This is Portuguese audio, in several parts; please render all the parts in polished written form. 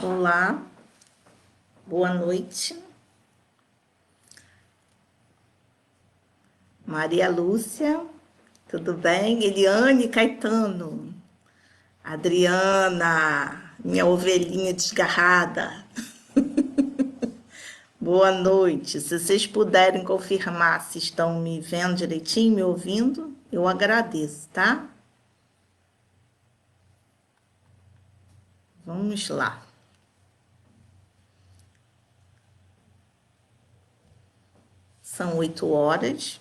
Olá, boa noite. Maria Lúcia, tudo bem? Eliane Caetano, Adriana, minha ovelhinha desgarrada. Boa noite. Se vocês puderem confirmar se estão me vendo direitinho, me ouvindo, eu agradeço, tá? Vamos lá. São 8 horas.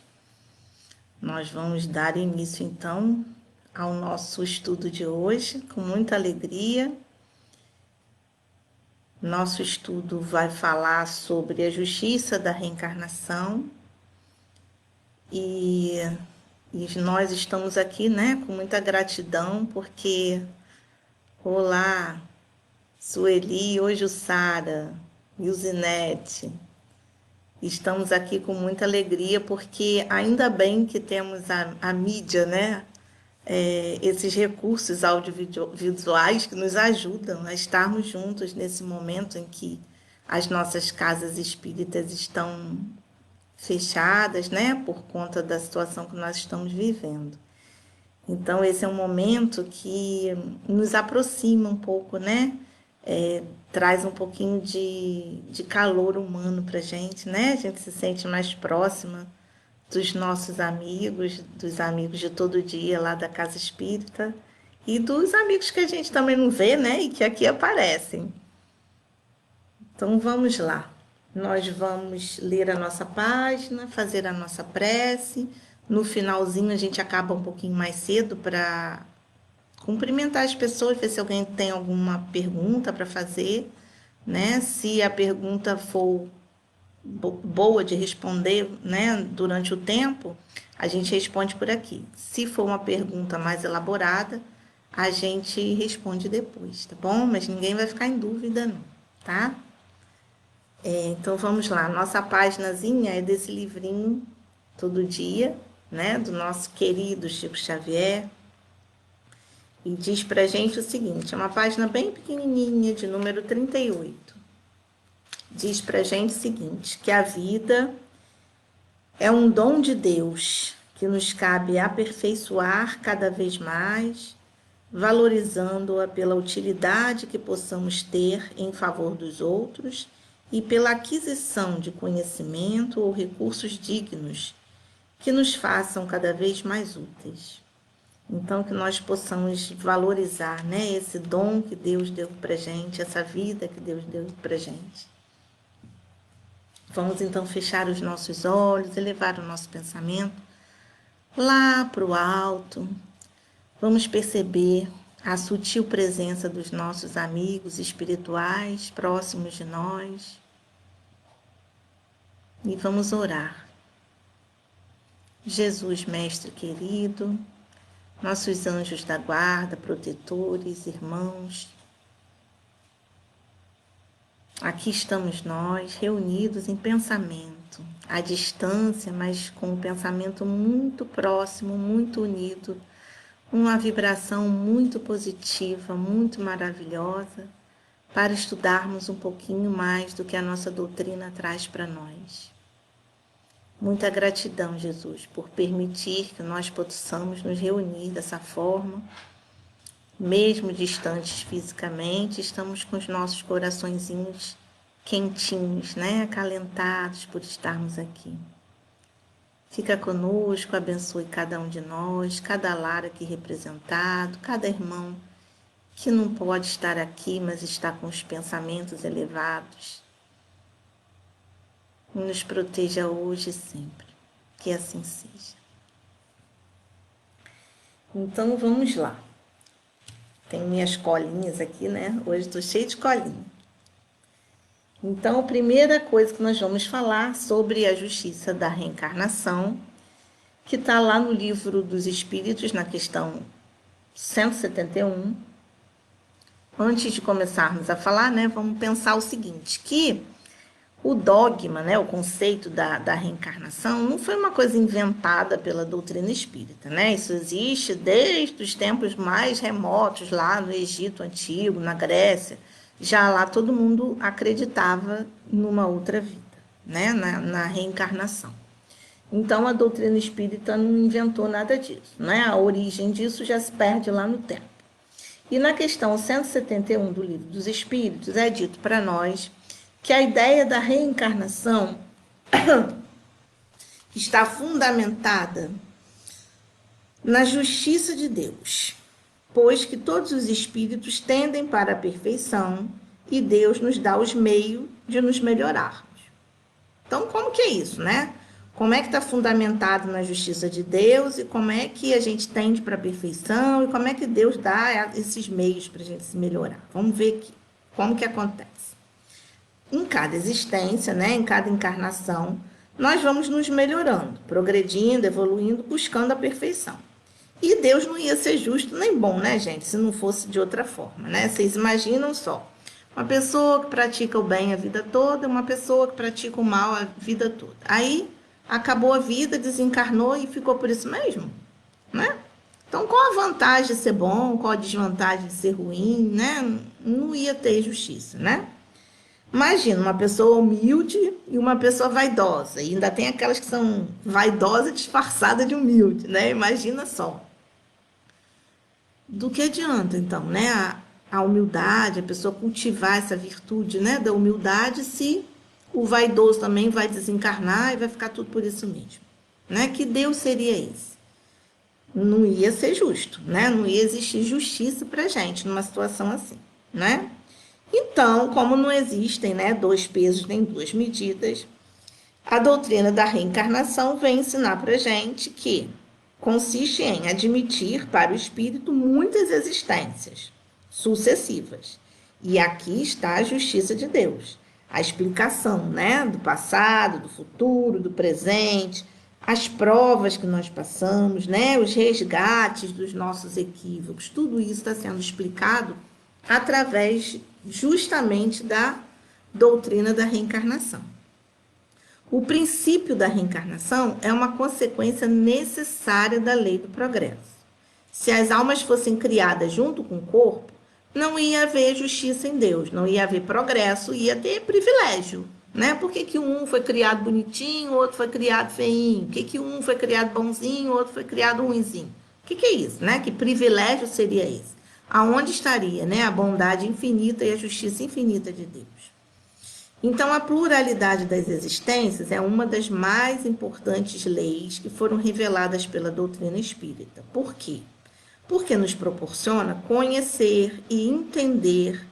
Nós vamos dar início, então, ao nosso estudo de hoje, com muita alegria. Nosso estudo vai falar sobre a justiça da reencarnação e nós estamos aqui, né, com muita gratidão, porque, olá, Sueli, hoje o Sara e o Zinete, estamos aqui com muita alegria, porque ainda bem que temos a mídia, né, esses recursos audiovisuais que nos ajudam a estarmos juntos nesse momento em que as nossas casas espíritas estão fechadas, né, por conta da situação que nós estamos vivendo. Então, esse é um momento que nos aproxima um pouco, né, traz um pouquinho de calor humano para a gente, né, a gente se sente mais próxima dos nossos amigos, dos amigos de todo dia lá da Casa Espírita e dos amigos que a gente também não vê, né, e que aqui aparecem. Então vamos lá. Nós vamos ler a nossa página, fazer a nossa prece. No finalzinho a gente acaba um pouquinho mais cedo para cumprimentar as pessoas, ver se alguém tem alguma pergunta para fazer, né? Se a pergunta for boa de responder, né, durante o tempo, a gente responde por aqui. Se for uma pergunta mais elaborada, a gente responde depois, tá bom? Mas ninguém vai ficar em dúvida, não, tá? Então vamos lá. Nossa paginazinha é desse livrinho Todo Dia, né, do nosso querido Chico Xavier. E diz pra gente o seguinte: é uma página bem pequenininha, de número 38. Diz pra gente o seguinte, que a vida é um dom de Deus que nos cabe aperfeiçoar cada vez mais, valorizando-a pela utilidade que possamos ter em favor dos outros e pela aquisição de conhecimento ou recursos dignos que nos façam cada vez mais úteis. Então, que nós possamos valorizar, né, esse dom que Deus deu para gente, essa vida que Deus deu para gente. Vamos então fechar os nossos olhos, elevar o nosso pensamento lá para o alto. Vamos perceber a sutil presença dos nossos amigos espirituais próximos de nós. E vamos orar. Jesus, Mestre querido, nossos anjos da guarda, protetores, irmãos, aqui estamos nós, reunidos em pensamento, à distância, mas com um pensamento muito próximo, muito unido, uma vibração muito positiva, muito maravilhosa, para estudarmos um pouquinho mais do que a nossa doutrina traz para nós. Muita gratidão, Jesus, por permitir que nós possamos nos reunir dessa forma. Mesmo distantes fisicamente, estamos com os nossos coraçõezinhos quentinhos, né? Acalentados por estarmos aqui. Fica conosco, abençoe cada um de nós, cada lar aqui representado, cada irmão que não pode estar aqui, mas está com os pensamentos elevados. Nos proteja hoje e sempre, que assim seja. Então vamos lá. Tenho minhas colinhas aqui, né? Hoje estou cheia de colinha. Então, a primeira coisa que nós vamos falar sobre a justiça da reencarnação, que está lá no Livro dos Espíritos, na questão 171. Antes de começarmos a falar, né, vamos pensar o seguinte, que o dogma, né, o conceito da reencarnação, não foi uma coisa inventada pela doutrina espírita, né? Isso existe desde os tempos mais remotos, lá no Egito Antigo, na Grécia. Já lá todo mundo acreditava numa outra vida, né, na reencarnação. Então, a doutrina espírita não inventou nada disso, né? A origem disso já se perde lá no tempo. E na questão 171 do Livro dos Espíritos é dito para nós que a ideia da reencarnação está fundamentada na justiça de Deus, pois que todos os espíritos tendem para a perfeição e Deus nos dá os meios de nos melhorarmos. Então, como que é isso, né? Como é que está fundamentado na justiça de Deus e como é que a gente tende para a perfeição e como é que Deus dá esses meios para a gente se melhorar. Vamos ver aqui como que acontece. Em cada existência, né, em cada encarnação, nós vamos nos melhorando, progredindo, evoluindo, buscando a perfeição. E Deus não ia ser justo nem bom, né, gente, se não fosse de outra forma, né? Vocês imaginam só, uma pessoa que pratica o bem a vida toda, uma pessoa que pratica o mal a vida toda. Aí, acabou a vida, desencarnou e ficou por isso mesmo, né? Então, qual a vantagem de ser bom, qual a desvantagem de ser ruim, né? Não ia ter justiça, né? Imagina uma pessoa humilde e uma pessoa vaidosa. E ainda tem aquelas que são vaidosas disfarçadas de humilde, né? Imagina só. Do que adianta, então, né? A humildade, a pessoa cultivar essa virtude, né, da humildade, se o vaidoso também vai desencarnar e vai ficar tudo por isso mesmo, né? Que Deus seria esse? Não ia ser justo, né? Não ia existir justiça pra gente numa situação assim, né? Então, como não existem, né, dois pesos nem duas medidas, a doutrina da reencarnação vem ensinar para a gente que consiste em admitir para o espírito muitas existências sucessivas. E aqui está a justiça de Deus, a explicação, né, do passado, do futuro, do presente, as provas que nós passamos, né, os resgates dos nossos equívocos, tudo isso está sendo explicado através justamente da doutrina da reencarnação. O princípio da reencarnação é uma consequência necessária da lei do progresso. Se as almas fossem criadas junto com o corpo, não ia haver justiça em Deus, não ia haver progresso, ia ter privilégio, né? Por que um foi criado bonitinho, o outro foi criado feinho? Por que um foi criado bonzinho, o outro foi criado ruinzinho? O que é isso, né? Que privilégio seria esse? Aonde estaria, né, a bondade infinita e a justiça infinita de Deus? Então, a pluralidade das existências é uma das mais importantes leis que foram reveladas pela doutrina espírita. Por quê? Porque nos proporciona conhecer e entender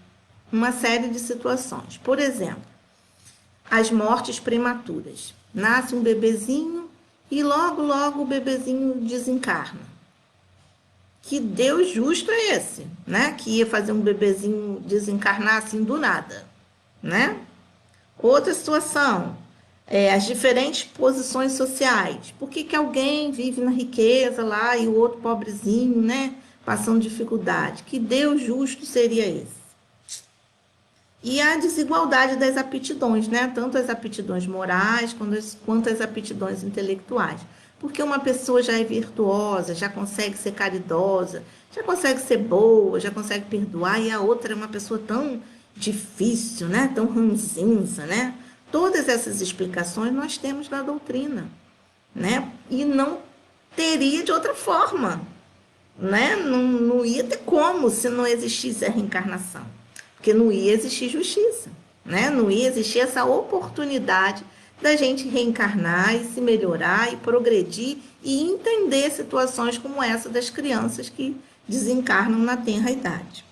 uma série de situações. Por exemplo, as mortes prematuras. Nasce um bebezinho e logo, logo o bebezinho desencarna. Que Deus justo é esse, né? Que ia fazer um bebezinho desencarnar assim do nada, né? Outra situação, as diferentes posições sociais. Por que alguém vive na riqueza lá e o outro pobrezinho, né? Passando dificuldade. Que Deus justo seria esse? E a desigualdade das aptidões, né? Tanto as aptidões morais quanto as aptidões intelectuais. Porque uma pessoa já é virtuosa, já consegue ser caridosa, já consegue ser boa, já consegue perdoar, e a outra é uma pessoa tão difícil, né? Tão ranzinza, né? Todas essas explicações nós temos na doutrina, né? E não teria de outra forma, né? Não ia ter como se não existisse a reencarnação, porque não ia existir justiça, né? Não ia existir essa oportunidade da gente reencarnar e se melhorar e progredir e entender situações como essa das crianças que desencarnam na tenra idade.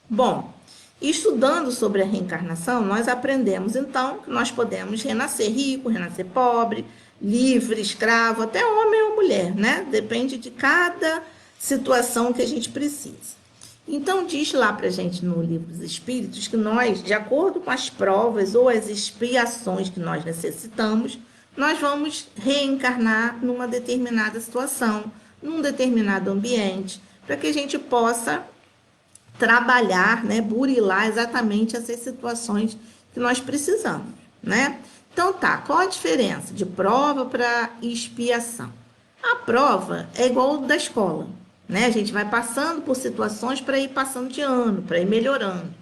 Bom, estudando sobre a reencarnação, nós aprendemos então que nós podemos renascer rico, renascer pobre, livre, escravo, até homem ou mulher, né? Depende de cada situação que a gente precisa. Então, diz lá para a gente no Livro dos Espíritos que nós, de acordo com as provas ou as expiações que nós necessitamos, nós vamos reencarnar numa determinada situação, num determinado ambiente, para que a gente possa trabalhar, né, burilar exatamente essas situações que nós precisamos, né? Então tá, qual a diferença de prova para expiação? A prova é igual da escola, né? A gente vai passando por situações para ir passando de ano, para ir melhorando.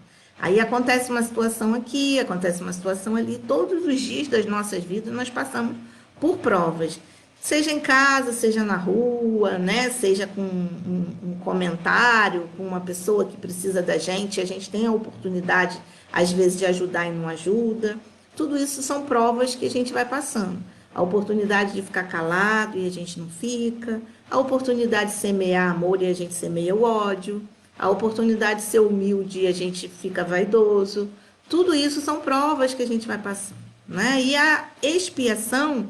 Aí acontece uma situação aqui, acontece uma situação ali. Todos os dias das nossas vidas nós passamos por provas. Seja em casa, seja na rua, né? Seja com um comentário, com uma pessoa que precisa da gente. A gente tem a oportunidade, às vezes, de ajudar e não ajuda. Tudo isso são provas que a gente vai passando. A oportunidade de ficar calado e a gente não fica, a oportunidade de semear amor e a gente semeia o ódio, a oportunidade de ser humilde e a gente fica vaidoso. Tudo isso são provas que a gente vai passando, né? E a expiação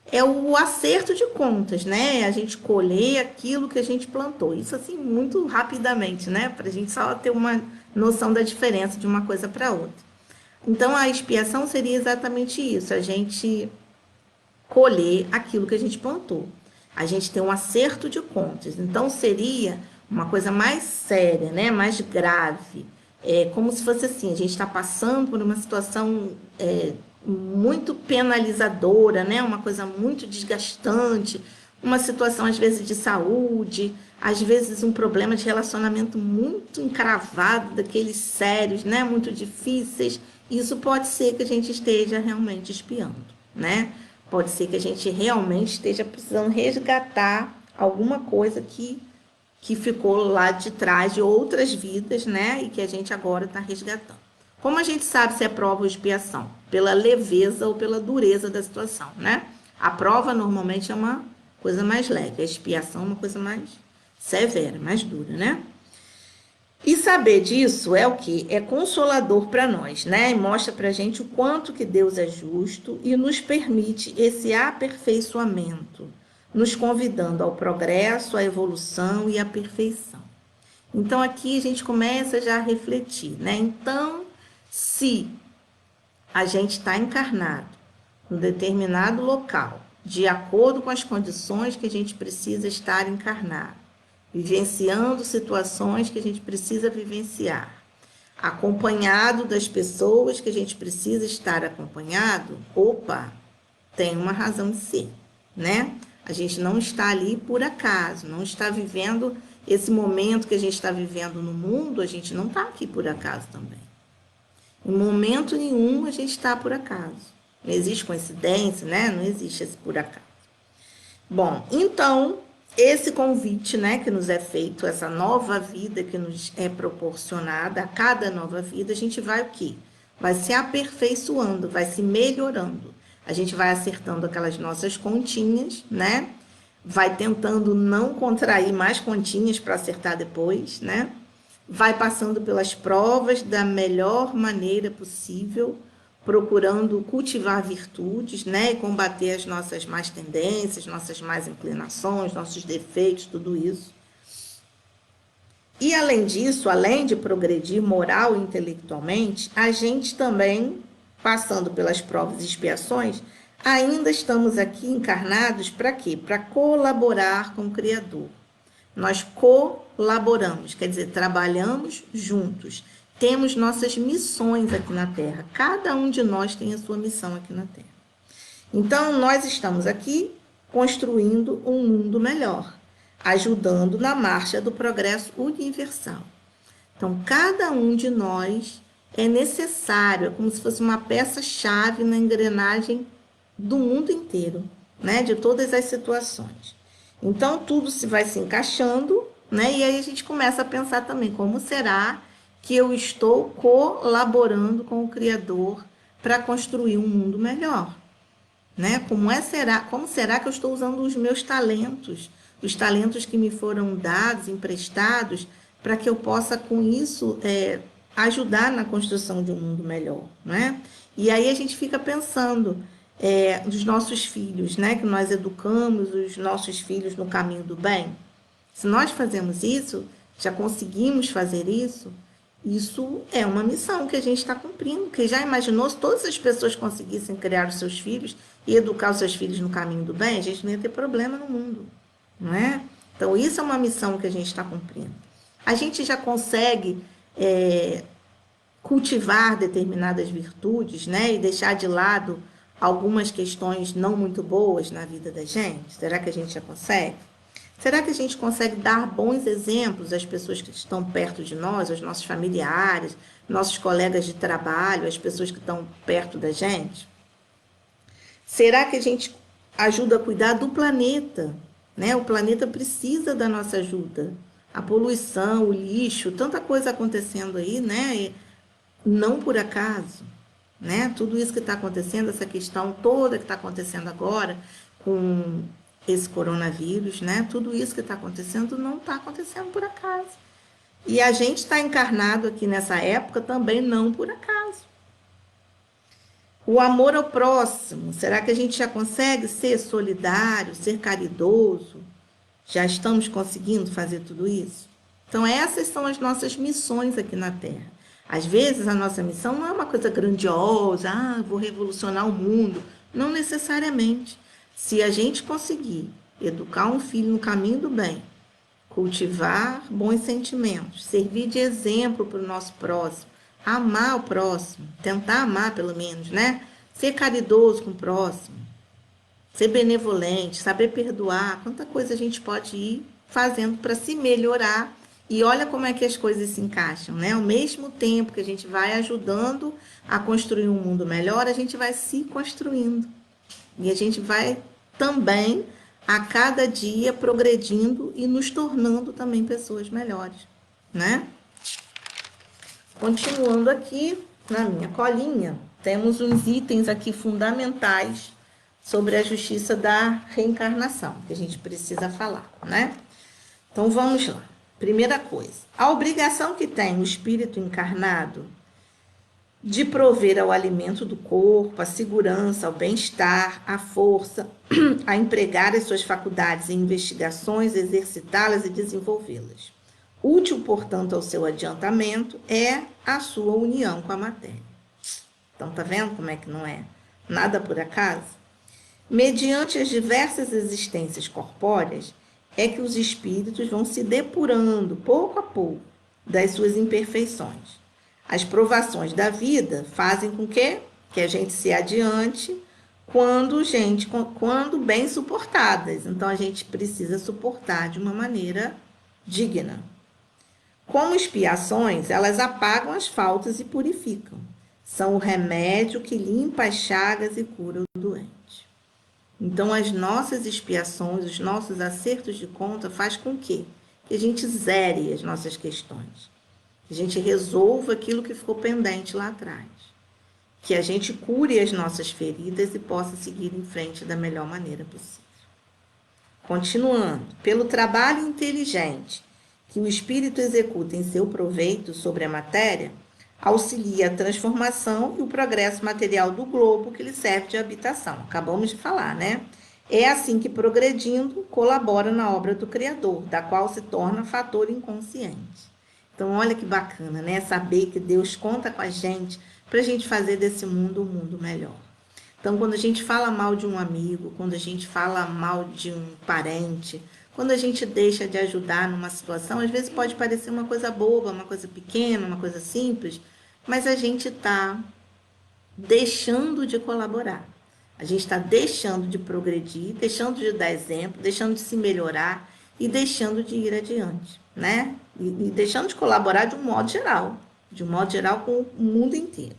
é o acerto de contas, né? A gente colher aquilo que a gente plantou. Isso assim muito rapidamente, né? Para a gente só ter uma noção da diferença de uma coisa para outra. Então a expiação seria exatamente isso, a gente colher aquilo que a gente plantou. A gente tem um acerto de contas. Então, seria uma coisa mais séria, né? Mais grave. É como se fosse assim, a gente está passando por uma situação muito penalizadora, né? Uma coisa muito desgastante, uma situação, às vezes, de saúde, às vezes um problema de relacionamento muito encravado, daqueles sérios, né? Muito difíceis. Isso pode ser que a gente esteja realmente espiando, né? Pode ser que a gente realmente esteja precisando resgatar alguma coisa que ficou lá de trás de outras vidas, né? E que a gente agora está resgatando. Como a gente sabe se é prova ou expiação? Pela leveza ou pela dureza da situação, né? A prova normalmente é uma coisa mais leve, a expiação é uma coisa mais severa, mais dura, né? E saber disso é o que? É consolador para nós, né? E mostra para a gente o quanto que Deus é justo e nos permite esse aperfeiçoamento, nos convidando ao progresso, à evolução e à perfeição. Então, aqui a gente começa já a refletir, né? Então, se a gente está encarnado num determinado local, de acordo com as condições que a gente precisa estar encarnado, vivenciando situações que a gente precisa vivenciar, acompanhado das pessoas que a gente precisa estar acompanhado, opa, tem uma razão de ser, né? A gente não está ali por acaso, não está vivendo esse momento que a gente está vivendo no mundo, a gente não está aqui por acaso também. Em momento nenhum a gente está por acaso. Não existe coincidência, né? Não existe esse por acaso. Bom, então, esse convite, né, que nos é feito, essa nova vida que nos é proporcionada, a cada nova vida, a gente vai o quê? vai se aperfeiçoando, vai se melhorando. A gente vai acertando aquelas nossas continhas, né? Vai tentando não contrair mais continhas para acertar depois, né? Vai passando pelas provas da melhor maneira possível, procurando cultivar virtudes, né? E combater as nossas más tendências, nossas más inclinações, nossos defeitos, tudo isso. E além disso, além de progredir moral e intelectualmente, a gente também, passando pelas provas e expiações, ainda estamos aqui encarnados para quê? Para colaborar com o Criador. Nós colaboramos, quer dizer, trabalhamos juntos. Temos nossas missões aqui na Terra. Cada um de nós tem a sua missão aqui na Terra. Então, nós estamos aqui construindo um mundo melhor, ajudando na marcha do progresso universal. Então, cada um de nós é necessário, é como se fosse uma peça-chave na engrenagem do mundo inteiro, né? De todas as situações. Então, tudo se vai se encaixando, né? E aí a gente começa a pensar também, como será que eu estou colaborando com o Criador para construir um mundo melhor? Né? Como será que eu estou usando os meus talentos, os talentos que me foram dados, emprestados, para que eu possa, com isso, ajudar na construção de um mundo melhor, né? E aí a gente fica pensando dos nossos filhos, né? Que nós educamos os nossos filhos no caminho do bem. Se nós fazemos isso, já conseguimos fazer isso, isso é uma missão que a gente está cumprindo. Que já imaginou se todas as pessoas conseguissem criar os seus filhos e educar os seus filhos no caminho do bem? A gente não ia ter problema no mundo, não é? Então, isso é uma missão que a gente está cumprindo. A gente já consegue cultivar determinadas virtudes, né? E deixar de lado algumas questões não muito boas na vida da gente? Será que a gente já consegue? Será que a gente consegue dar bons exemplos às pessoas que estão perto de nós, aos nossos familiares, nossos colegas de trabalho, às pessoas que estão perto da gente? Será que a gente ajuda a cuidar do planeta, né? O planeta precisa da nossa ajuda. A poluição, o lixo, tanta coisa acontecendo aí, né? E não por acaso, né? Tudo isso que está acontecendo, essa questão toda que está acontecendo agora com esse coronavírus, né? Tudo isso que está acontecendo não está acontecendo por acaso. E a gente está encarnado aqui nessa época também não por acaso. O amor ao próximo, será que a gente já consegue ser solidário, ser caridoso? Já estamos conseguindo fazer tudo isso? Então, essas são as nossas missões aqui na Terra. Às vezes, a nossa missão não é uma coisa grandiosa, vou revolucionar o mundo. Não necessariamente. Se a gente conseguir educar um filho no caminho do bem, cultivar bons sentimentos, servir de exemplo para o nosso próximo, amar o próximo, tentar amar pelo menos, né? Ser caridoso com o próximo, ser benevolente, saber perdoar, quanta coisa a gente pode ir fazendo para se melhorar. E olha como é que as coisas se encaixam, né? Ao mesmo tempo que a gente vai ajudando a construir um mundo melhor, a gente vai se construindo. E a gente vai também, a cada dia, progredindo e nos tornando também pessoas melhores, né? Continuando aqui, na minha colinha, temos uns itens aqui fundamentais sobre a justiça da reencarnação, que a gente precisa falar, né? Então, vamos lá. Primeira coisa, a obrigação que tem o espírito encarnado de prover ao alimento do corpo, a segurança, ao bem-estar, a força, a empregar as suas faculdades em investigações, exercitá-las e desenvolvê-las. Útil, portanto, ao seu adiantamento é a sua união com a matéria. Então, tá vendo como é que não é nada por acaso? Mediante as diversas existências corpóreas, é que os espíritos vão se depurando, pouco a pouco, das suas imperfeições. As provações da vida fazem com que a gente se adiante quando bem suportadas. Então, a gente precisa suportar de uma maneira digna. Como expiações, elas apagam as faltas e purificam. São o remédio que limpa as chagas e cura o doente. Então, as nossas expiações, os nossos acertos de conta faz com que a gente zere as nossas questões. A gente resolva aquilo que ficou pendente lá atrás. que a gente cure as nossas feridas e possa seguir em frente da melhor maneira possível. Continuando, pelo trabalho inteligente que o espírito executa em seu proveito sobre a matéria, auxilia a transformação e o progresso material do globo que lhe serve de habitação. Acabamos de falar, né? É assim que, progredindo, colabora na obra do Criador, da qual se torna fator inconsciente. Então, olha que bacana, né? Saber que Deus conta com a gente para a gente fazer desse mundo um mundo melhor. Então, quando a gente fala mal de um amigo, quando a gente fala mal de um parente, quando a gente deixa de ajudar numa situação, às vezes pode parecer uma coisa boba, uma coisa pequena, uma coisa simples, mas a gente está deixando de colaborar. A gente está deixando de progredir, deixando de dar exemplo, deixando de se melhorar e deixando de ir adiante, né? E deixando de colaborar de um modo geral com o mundo inteiro.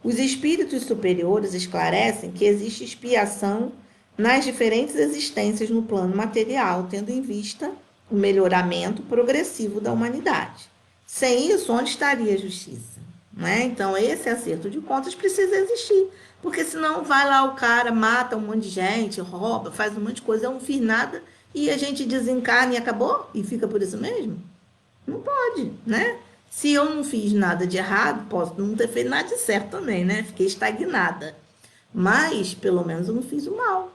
Os espíritos superiores esclarecem que existe expiação nas diferentes existências no plano material, tendo em vista o melhoramento progressivo da humanidade. Sem isso, onde estaria a justiça? Né? Então, esse acerto de contas precisa existir, porque senão vai lá o cara, mata um monte de gente, rouba, faz um monte de coisa, eu não fiz nada, e a gente desencarna e acabou? E fica por isso mesmo? Não pode, né? Se eu não fiz nada de errado, posso não ter feito nada de certo também, né? Fiquei estagnada. Mas, pelo menos, eu não fiz o mal,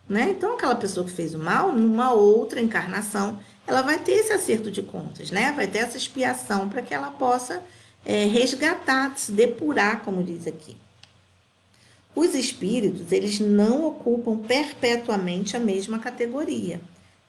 né? Então, aquela pessoa que fez o mal, numa outra encarnação, ela vai ter esse acerto de contas, né? Vai ter essa expiação para que ela possa resgatar, se depurar, como diz aqui. Os espíritos, eles não ocupam perpetuamente a mesma categoria.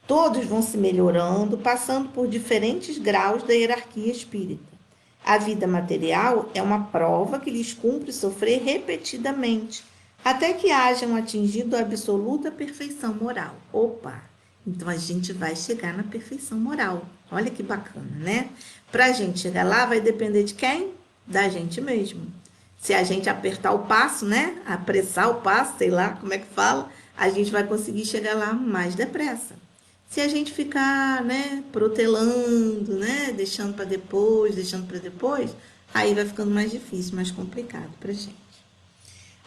Todos vão se melhorando, passando por diferentes graus da hierarquia espírita. A vida material é uma prova que lhes cumpre sofrer repetidamente, até que hajam atingido a absoluta perfeição moral. Opa! Então a gente vai chegar na perfeição moral. Olha que bacana, né? Para a gente chegar lá vai depender de quem? Da gente mesmo. Se a gente apertar o passo, né? Apressar o passo, sei lá como é que fala, a gente vai conseguir chegar lá mais depressa. Se a gente ficar, né, protelando, né, deixando para depois, aí vai ficando mais difícil, mais complicado para a gente.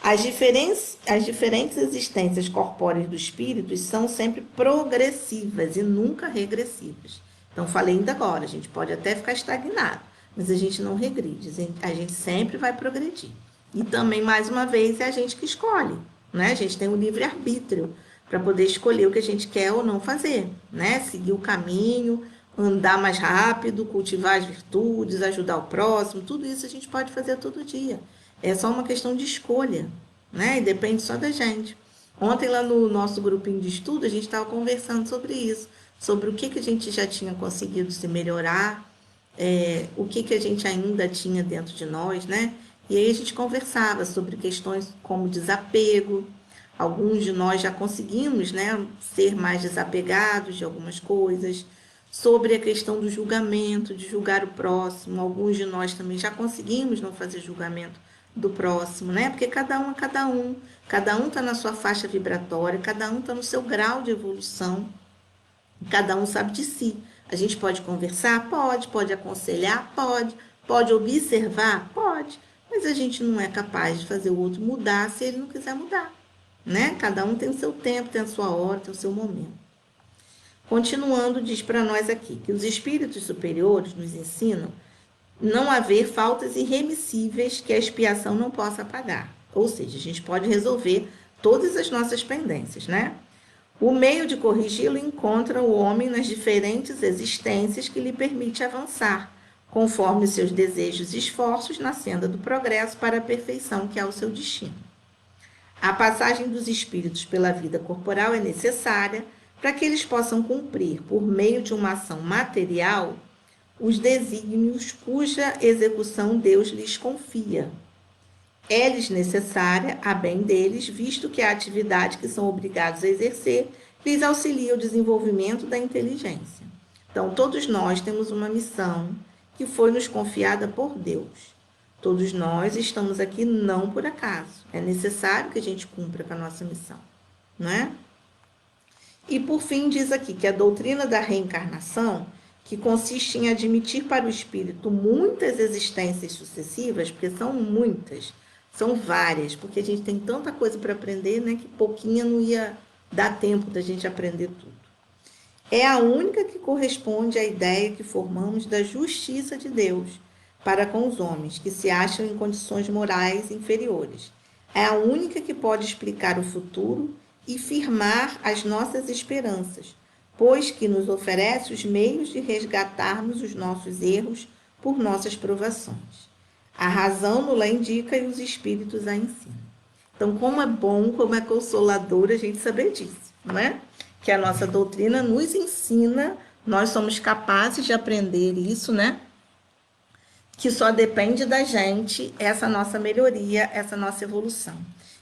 As diferentes existências corpóreas do espírito são sempre progressivas e nunca regressivas. Então, falei ainda agora, a gente pode até ficar estagnado, mas a gente não regride, a gente sempre vai progredir. E também, mais uma vez, é a gente que escolhe, né? A gente tem o livre-arbítrio para poder escolher o que a gente quer ou não fazer, né? Seguir o caminho, andar mais rápido, cultivar as virtudes, ajudar o próximo, tudo isso a gente pode fazer todo dia. É só uma questão de escolha, né? E depende só da gente. Ontem, lá no nosso grupinho de estudo, a gente estava conversando sobre isso, sobre o que a gente já tinha conseguido se melhorar, o que a gente ainda tinha dentro de nós, né? E aí a gente conversava sobre questões como desapego. Alguns de nós já conseguimos, né, ser mais desapegados de algumas coisas, sobre a questão do julgamento, de julgar o próximo. Alguns de nós também já conseguimos não fazer julgamento do próximo, né? Porque cada um é cada um está na sua faixa vibratória, cada um está no seu grau de evolução, cada um sabe de si. A gente pode conversar? Pode aconselhar? Pode observar? Pode, mas a gente não é capaz de fazer o outro mudar se ele não quiser mudar. Né? Cada um tem o seu tempo, tem a sua hora, tem o seu momento. Continuando, diz para nós aqui que os espíritos superiores nos ensinam não haver faltas irremissíveis que a expiação não possa apagar. Ou seja, a gente pode resolver todas as nossas pendências, né? O meio de corrigi-lo encontra o homem nas diferentes existências que lhe permite avançar, conforme seus desejos e esforços na senda do progresso para a perfeição que é o seu destino. A passagem dos espíritos pela vida corporal é necessária para que eles possam cumprir, por meio de uma ação material, os desígnios cuja execução Deus lhes confia. É-lhes necessária a bem deles, visto que a atividade que são obrigados a exercer lhes auxilia o desenvolvimento da inteligência. Então, todos nós temos uma missão que foi nos confiada por Deus. Todos nós estamos aqui não por acaso. É necessário que a gente cumpra com a nossa missão, não é? E, por fim, diz aqui que a doutrina da reencarnação, que consiste em admitir para o espírito muitas existências sucessivas, porque são muitas, São várias, porque a gente tem tanta coisa para aprender, né, que pouquinha não ia dar tempo da gente aprender tudo. É a única que corresponde à ideia que formamos da justiça de Deus para com os homens, que se acham em condições morais inferiores. É a única que pode explicar o futuro e firmar as nossas esperanças, pois que nos oferece os meios de resgatarmos os nossos erros por nossas provações. A razão nos indica e os espíritos a ensinam. Então, como é bom, como é consolador a gente saber disso, não é? Que a nossa doutrina nos ensina, nós somos capazes de aprender isso, né? Que só depende da gente essa nossa melhoria, essa nossa evolução.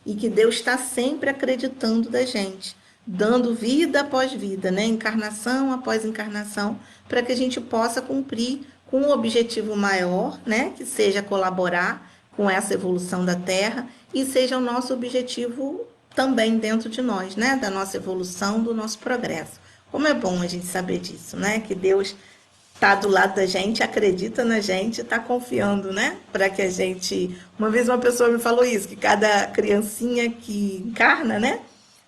E que Deus está sempre acreditando da gente, dando vida após vida, né? Encarnação após encarnação, para que a gente possa cumprir com um objetivo maior, né? Que seja colaborar com essa evolução da Terra e seja o nosso objetivo também dentro de nós, né? Da nossa evolução, do nosso progresso. Como é bom a gente saber disso, né? Que Deus está do lado da gente, acredita na gente, está confiando, né? Para que a gente... Uma vez uma pessoa me falou isso, que cada criancinha que encarna, né?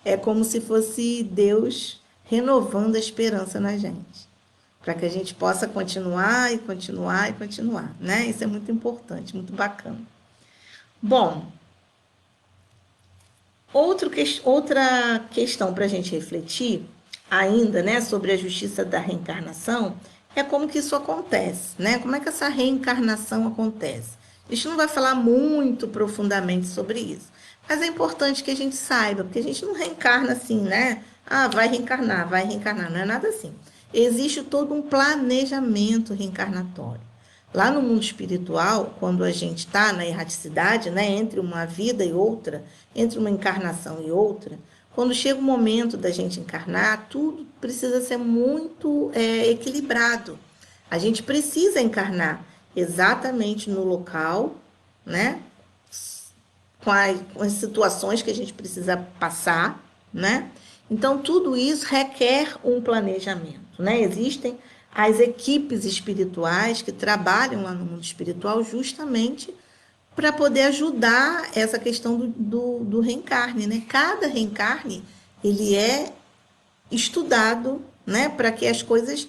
É como se fosse Deus renovando a esperança na gente. Para que a gente possa continuar e continuar e continuar, né? Isso é muito importante, muito bacana. Bom, outra questão para a gente refletir ainda, né, sobre a justiça da reencarnação, é como que isso acontece, né? Como é que essa reencarnação acontece? A gente não vai falar muito profundamente sobre isso, mas é importante que a gente saiba, porque a gente não reencarna assim, né? Ah, vai reencarnar, não é nada assim. Existe todo um planejamento reencarnatório. Lá no mundo espiritual, quando a gente está na erraticidade, né, entre uma vida e outra, entre uma encarnação e outra, quando chega o momento da gente encarnar, tudo precisa ser muito equilibrado. A gente precisa encarnar exatamente no local, né, com as situações que a gente precisa passar, né? Então, tudo isso requer um planejamento, né? Existem as equipes espirituais que trabalham lá no mundo espiritual justamente para poder ajudar essa questão do reencarne, né? Cada reencarne, ele é estudado, né? Para que as coisas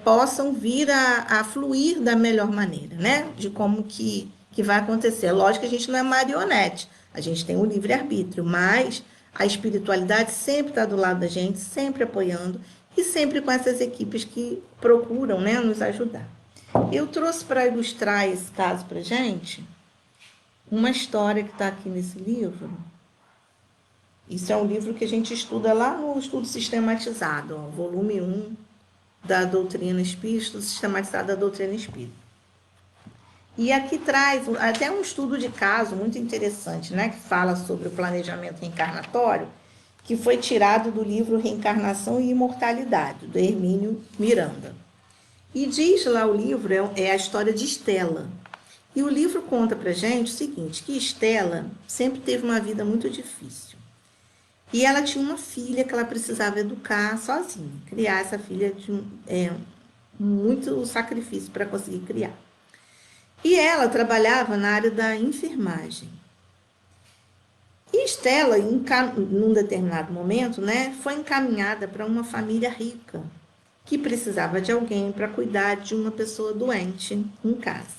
possam vir a fluir da melhor maneira, né? De como que vai acontecer. Lógico que a gente não é marionete, a gente tem o livre-arbítrio, mas a espiritualidade sempre está do lado da gente, sempre apoiando e sempre com essas equipes que procuram, né, nos ajudar. Eu trouxe para ilustrar esse caso para gente uma história que está aqui nesse livro. Isso é um livro que a gente estuda lá no Estudo Sistematizado, ó, volume 1 da Doutrina Espírita, Estudo Sistematizado da Doutrina Espírita. E aqui traz até um estudo de caso muito interessante, né, que fala sobre o planejamento reencarnatório, que foi tirado do livro Reencarnação e Imortalidade, do Hermínio Miranda. E diz lá o livro, é a história de Estela. E o livro conta pra gente o seguinte, que Estela sempre teve uma vida muito difícil. E ela tinha uma filha que ela precisava educar sozinha, criar essa filha de muito sacrifício para conseguir criar. E ela trabalhava na área da enfermagem. E Estela, num determinado momento, né, foi encaminhada para uma família rica, que precisava de alguém para cuidar de uma pessoa doente em casa.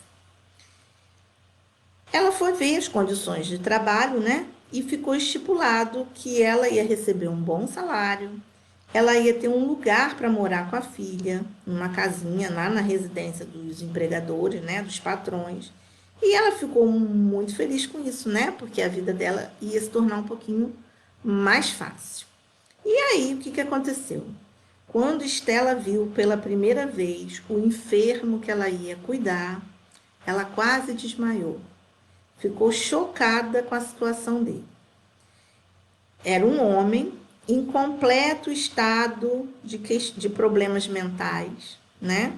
Ela foi ver as condições de trabalho, né, e ficou estipulado que ela ia receber um bom salário, ela ia ter um lugar para morar com a filha, numa casinha lá na residência dos empregadores, né, dos patrões. E ela ficou muito feliz com isso, né, porque a vida dela ia se tornar um pouquinho mais fácil. E aí, o que aconteceu? Quando Estela viu pela primeira vez o enfermo que ela ia cuidar, ela quase desmaiou. Ficou chocada com a situação dele. Era um homem em completo estado de problemas mentais, né?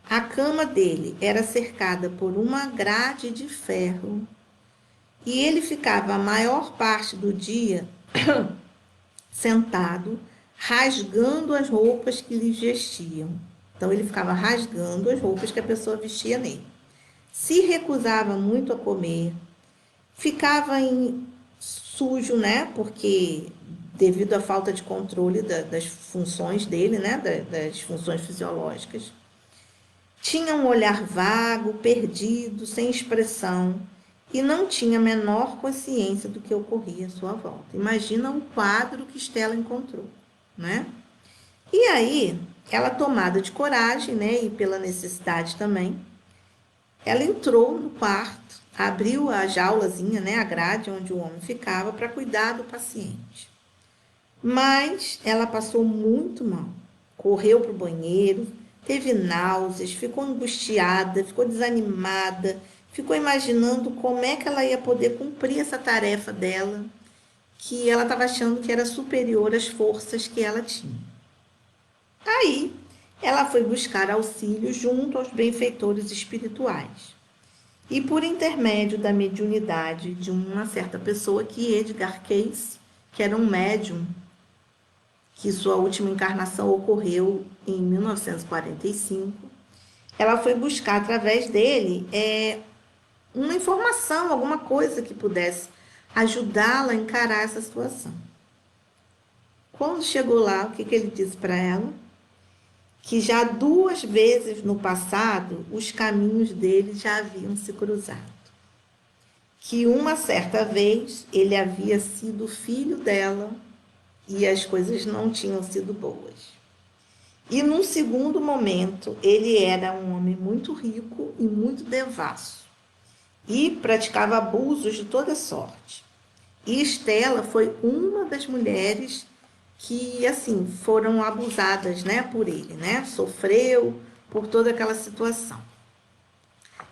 A cama dele era cercada por uma grade de ferro e ele ficava a maior parte do dia sentado, rasgando as roupas que lhe vestiam. Então, ele ficava rasgando as roupas que a pessoa vestia nele. Se recusava muito a comer, ficava sujo, né? Porque devido à falta de controle das funções dele, né? Das funções fisiológicas. Tinha um olhar vago, perdido, sem expressão, e não tinha a menor consciência do que ocorria à sua volta. Imagina o quadro que Stella encontrou, né? E aí, ela tomada de coragem, né, e pela necessidade também, ela entrou no quarto, abriu a jaulazinha, né, a grade onde o homem ficava para cuidar do paciente. Mas ela passou muito mal. Correu para o banheiro, teve náuseas, ficou angustiada, ficou desanimada, ficou imaginando como é que ela ia poder cumprir essa tarefa dela, que ela estava achando que era superior às forças que ela tinha. Aí, ela foi buscar auxílio junto aos benfeitores espirituais. E por intermédio da mediunidade de uma certa pessoa, que Edgar Cayce, que era um médium, que sua última encarnação ocorreu em 1945, ela foi buscar através dele uma informação, alguma coisa que pudesse ajudá-la a encarar essa situação. Quando chegou lá, o que ele disse para ela? Que já 2 vezes no passado os caminhos dele já haviam se cruzado. Que uma certa vez ele havia sido filho dela e as coisas não tinham sido boas. E num segundo momento, ele era um homem muito rico e muito devasso e praticava abusos de toda sorte. E Estela foi uma das mulheres que, assim, foram abusadas, né, por ele, né? Sofreu por toda aquela situação.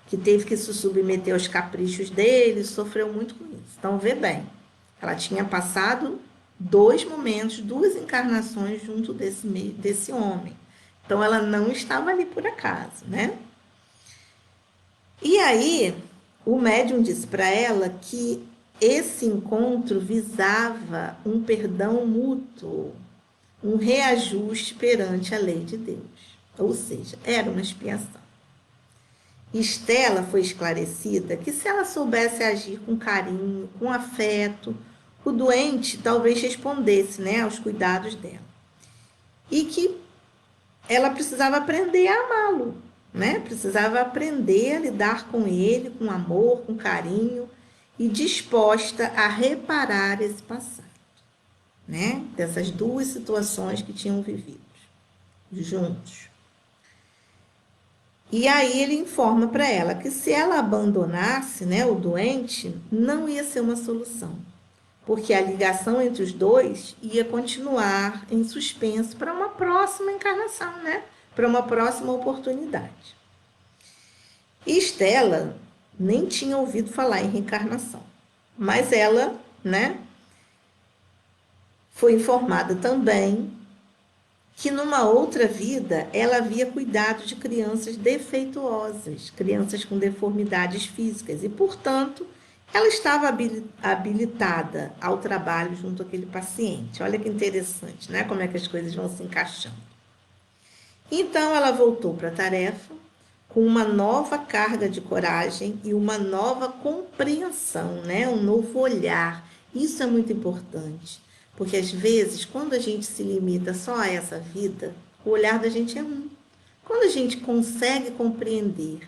Que teve que se submeter aos caprichos dele, sofreu muito com isso. Então, vê bem, ela tinha passado 2 momentos, 2 encarnações junto desse homem. Então, ela não estava ali por acaso, né? E aí, o médium disse para ela que esse encontro visava um perdão mútuo, um reajuste perante a lei de Deus. Ou seja, era uma expiação. Estela foi esclarecida que se ela soubesse agir com carinho, com afeto, o doente talvez respondesse, né, aos cuidados dela. E que ela precisava aprender a amá-lo, né? Precisava aprender a lidar com ele, com amor, com carinho e disposta a reparar esse passado, né? Dessas 2 situações que tinham vivido juntos. E aí ele informa para ela que se ela abandonasse, né, o doente, não ia ser uma solução, porque a ligação entre os dois ia continuar em suspenso para uma próxima encarnação, né? Para uma próxima oportunidade. E Estela nem tinha ouvido falar em reencarnação, mas ela, né, foi informada também que numa outra vida ela havia cuidado de crianças defeituosas, crianças com deformidades físicas, e, portanto, ela estava habilitada ao trabalho junto àquele paciente. Olha que interessante, né? Como é que as coisas vão se encaixando. Então, ela voltou para a tarefa com uma nova carga de coragem e uma nova compreensão, né? Um novo olhar. Isso é muito importante, porque às vezes, quando a gente se limita só a essa vida, o olhar da gente é um. Quando a gente consegue compreender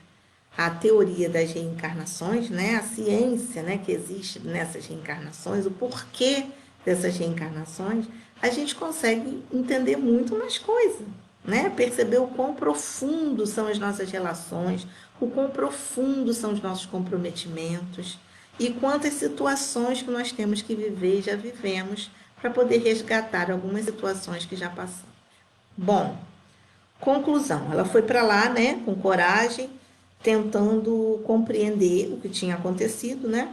a teoria das reencarnações, né, a ciência, né, que existe nessas reencarnações, o porquê dessas reencarnações, a gente consegue entender muito mais coisas, né? Perceber o quão profundo são as nossas relações, o quão profundo são os nossos comprometimentos e quantas situações que nós temos que viver e já vivemos para poder resgatar algumas situações que já passamos. Bom, conclusão, ela foi para lá, né, com coragem, tentando compreender o que tinha acontecido, né?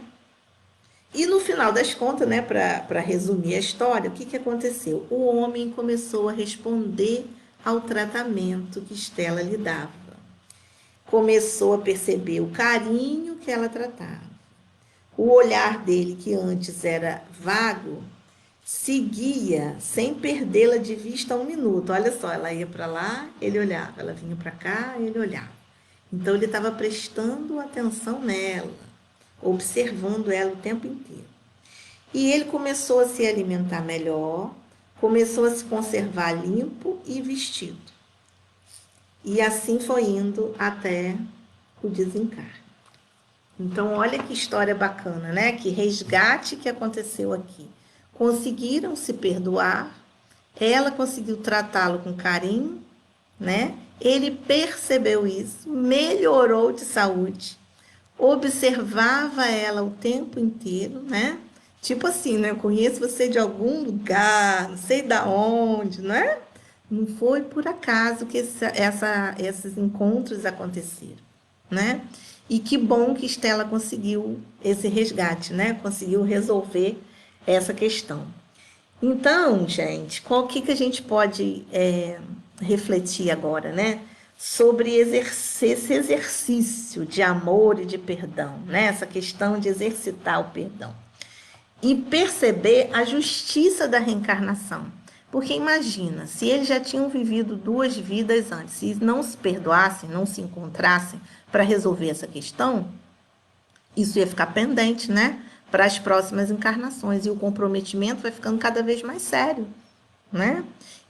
E no final das contas, né, para resumir a história, o que aconteceu? O homem começou a responder ao tratamento que Estela lhe dava. Começou a perceber o carinho que ela tratava. O olhar dele, que antes era vago, seguia sem perdê-la de vista um minuto. Olha só, ela ia para lá, ele olhava, ela vinha para cá, ele olhava. Então ele estava prestando atenção nela, observando ela o tempo inteiro. E ele começou a se alimentar melhor, começou a se conservar limpo e vestido. E assim foi indo até o desencarne. Então, olha que história bacana, né? Que resgate que aconteceu aqui. Conseguiram se perdoar, ela conseguiu tratá-lo com carinho, né? Ele percebeu isso, melhorou de saúde, observava ela o tempo inteiro, né? Tipo assim, né? Eu conheço você de algum lugar, não sei da onde, né? Não foi por acaso que esses encontros aconteceram, né? E que bom que Estela conseguiu esse resgate, né? Conseguiu resolver essa questão. Então, gente, qual que a gente pode refletir agora, né? Sobre esse exercício de amor e de perdão, né? Essa questão de exercitar o perdão. E perceber a justiça da reencarnação. Porque imagina, se eles já tinham vivido 2 vidas antes, se não se perdoassem, não se encontrassem para resolver essa questão, isso ia ficar pendente, né? Para as próximas encarnações. E o comprometimento vai ficando cada vez mais sério, né?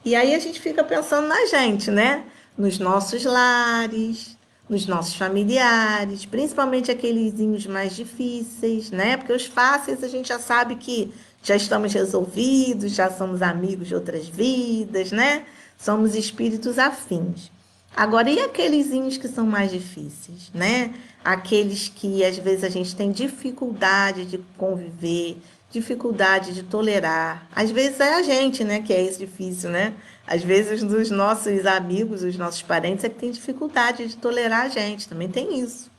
E aí a gente fica pensando na gente, né? Nos nossos lares, nos nossos familiares, principalmente aqueles mais difíceis, né? Porque os fáceis a gente já sabe que já estamos resolvidos, já somos amigos de outras vidas, né? Somos espíritos afins. Agora, e aqueles que são mais difíceis, né? Aqueles que às vezes a gente tem dificuldade de conviver, dificuldade de tolerar. Às vezes é a gente, né, que é esse difícil, né? Às vezes os nossos amigos, os nossos parentes é que tem dificuldade de tolerar a gente, também tem isso.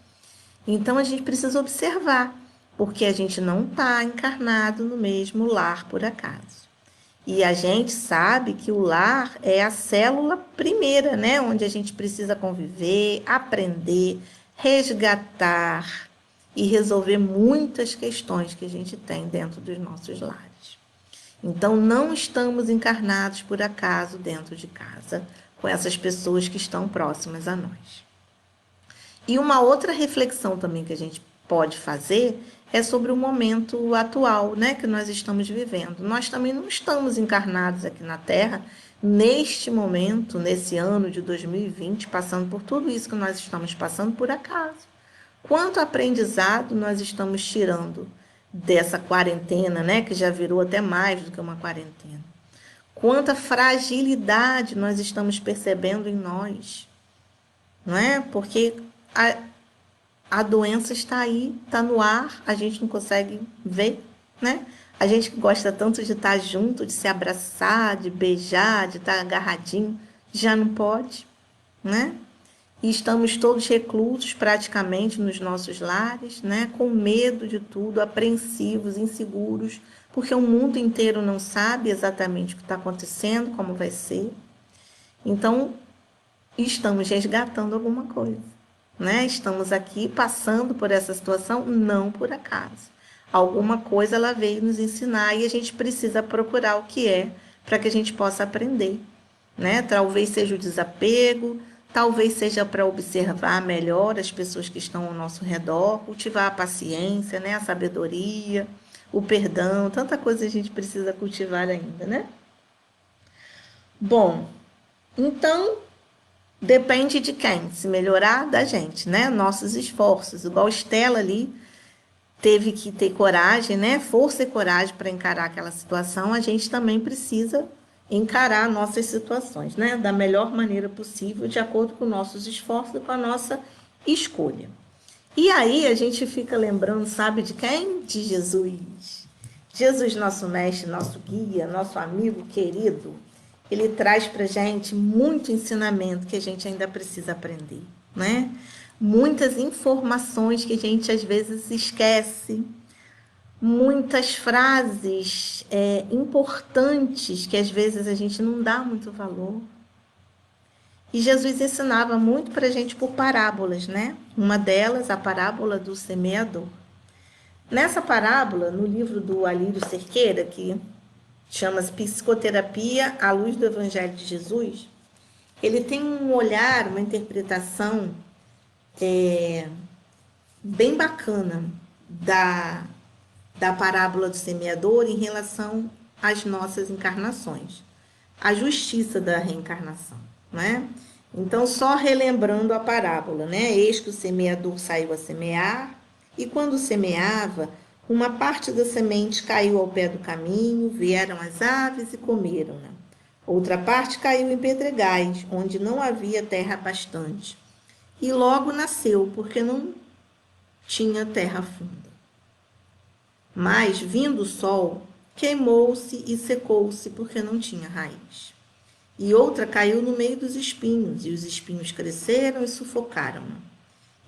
Então a gente precisa observar, porque a gente não está encarnado no mesmo lar por acaso. E a gente sabe que o lar é a célula primeira, né? Onde a gente precisa conviver, aprender, resgatar e resolver muitas questões que a gente tem dentro dos nossos lares. Então, não estamos encarnados por acaso dentro de casa com essas pessoas que estão próximas a nós. E uma outra reflexão também que a gente pode fazer é sobre o momento atual, né, que nós estamos vivendo. Nós também não estamos encarnados aqui na Terra neste momento, nesse ano de 2020, passando por tudo isso que nós estamos passando por acaso. Quanto aprendizado nós estamos tirando dessa quarentena, né, que já virou até mais do que uma quarentena. Quanta fragilidade nós estamos percebendo em nós, não é? Porque a doença está aí, está no ar, a gente não consegue ver, né? A gente que gosta tanto de estar junto, de se abraçar, de beijar, de estar agarradinho, já não pode, né? E estamos todos reclusos praticamente nos nossos lares, né? Com medo de tudo, apreensivos, inseguros, porque o mundo inteiro não sabe exatamente o que está acontecendo, como vai ser. Então, estamos resgatando alguma coisa, né? Estamos aqui passando por essa situação não por acaso. Alguma coisa ela veio nos ensinar e a gente precisa procurar o que é para que a gente possa aprender, né? Talvez seja o desapego, talvez seja para observar melhor as pessoas que estão ao nosso redor, cultivar a paciência, né? A sabedoria, o perdão, tanta coisa a gente precisa cultivar ainda, né? Bom, então depende de quem? Se melhorar, da gente, né? Nossos esforços. Igual Estela ali teve que ter coragem, né? Força e coragem para encarar aquela situação, a gente também precisa encarar nossas situações, né? Da melhor maneira possível, de acordo com nossos esforços e com a nossa escolha. E aí a gente fica lembrando, sabe de quem? De Jesus. Jesus, nosso mestre, nosso guia, nosso amigo querido, ele traz para a gente muito ensinamento que a gente ainda precisa aprender, né? Muitas informações que a gente às vezes esquece, muitas frases importantes que às vezes a gente não dá muito valor. E Jesus ensinava muito para a gente por parábolas, né? Uma delas, a parábola do semeador. Nessa parábola, no livro do Alírio Cerqueira, que chama-se Psicoterapia à Luz do Evangelho de Jesus, ele tem um olhar, uma interpretação bem bacana da parábola do semeador em relação às nossas encarnações, a justiça da reencarnação, né? Então, só relembrando a parábola, né? Eis que o semeador saiu a semear, e quando semeava, uma parte da semente caiu ao pé do caminho, vieram as aves e comeram-na. Outra parte caiu em pedregais, onde não havia terra bastante, e logo nasceu, porque não tinha terra funda. Mas, vindo o sol, queimou-se e secou-se, porque não tinha raiz. E outra caiu no meio dos espinhos, e os espinhos cresceram e sufocaram-na.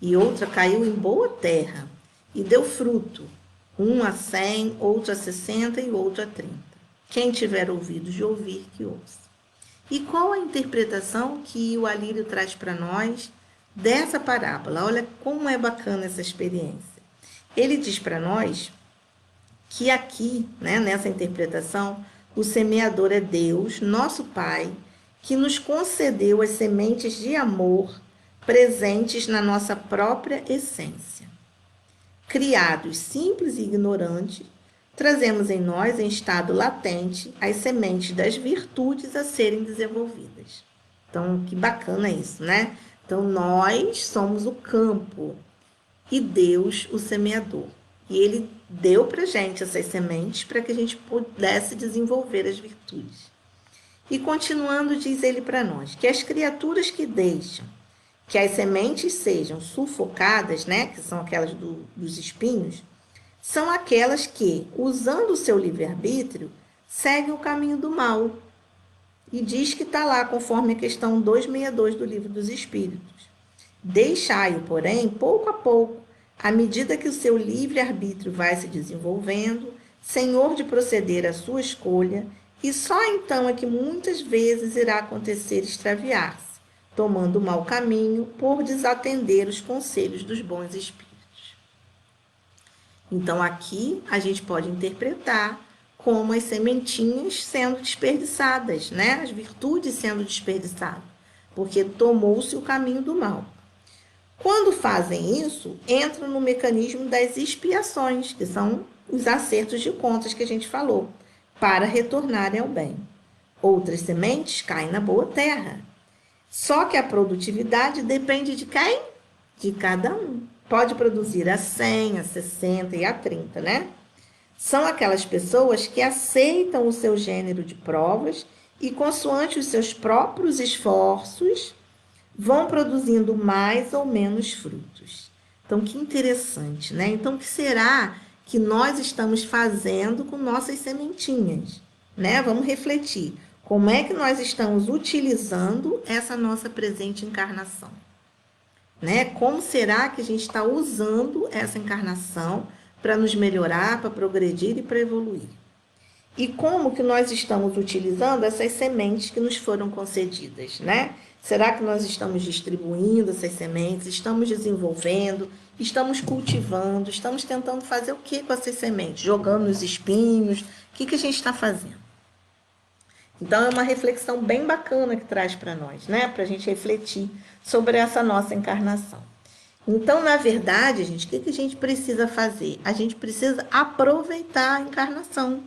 E outra caiu em boa terra, e deu fruto, um a 100, outro a 60 e outro a 30. Quem tiver ouvidos de ouvir, que ouça. E qual a interpretação que o Alírio traz para nós dessa parábola? Olha como é bacana essa experiência. Ele diz para nós que aqui, né, nessa interpretação, o semeador é Deus, nosso Pai, que nos concedeu as sementes de amor presentes na nossa própria essência. Criados simples e ignorantes, trazemos em nós, em estado latente, as sementes das virtudes a serem desenvolvidas. Então, que bacana isso, né? Então, nós somos o campo e Deus o semeador. E Ele deu para a gente essas sementes para que a gente pudesse desenvolver as virtudes. E continuando, diz ele para nós, que as criaturas que deixam que as sementes sejam sufocadas, né, que são aquelas dos espinhos, são aquelas que, usando o seu livre-arbítrio, seguem o caminho do mal. E diz que está lá, conforme a questão 262 do Livro dos Espíritos. Deixai-o, porém, pouco a pouco, à medida que o seu livre-arbítrio vai se desenvolvendo, senhor de proceder à sua escolha, e só então é que muitas vezes irá acontecer extraviar-se, tomando o mau caminho por desatender os conselhos dos bons espíritos. Então, aqui a gente pode interpretar como as sementinhas sendo desperdiçadas, né? As virtudes sendo desperdiçadas, porque tomou-se o caminho do mal. Quando fazem isso, entram no mecanismo das expiações, que são os acertos de contas que a gente falou, para retornarem ao bem. Outras sementes caem na boa terra. Só que a produtividade depende de quem? De cada um. Pode produzir a 100, a 60 e a 30, né? São aquelas pessoas que aceitam o seu gênero de provas e, consoante os seus próprios esforços, vão produzindo mais ou menos frutos. Então, que interessante, né? Então, o que será que nós estamos fazendo com nossas sementinhas, né? Vamos refletir. Como é que nós estamos utilizando essa nossa presente encarnação? Né? Como será que a gente está usando essa encarnação para nos melhorar, para progredir e para evoluir? E como que nós estamos utilizando essas sementes que nos foram concedidas, né? Será que nós estamos distribuindo essas sementes, estamos desenvolvendo, estamos cultivando, estamos tentando fazer o que com essas sementes? Jogando nos espinhos? O que a gente está fazendo? Então, é uma reflexão bem bacana que traz para nós, né? Para a gente refletir sobre essa nossa encarnação. Então, na verdade, gente, o que a gente precisa fazer? A gente precisa aproveitar a encarnação,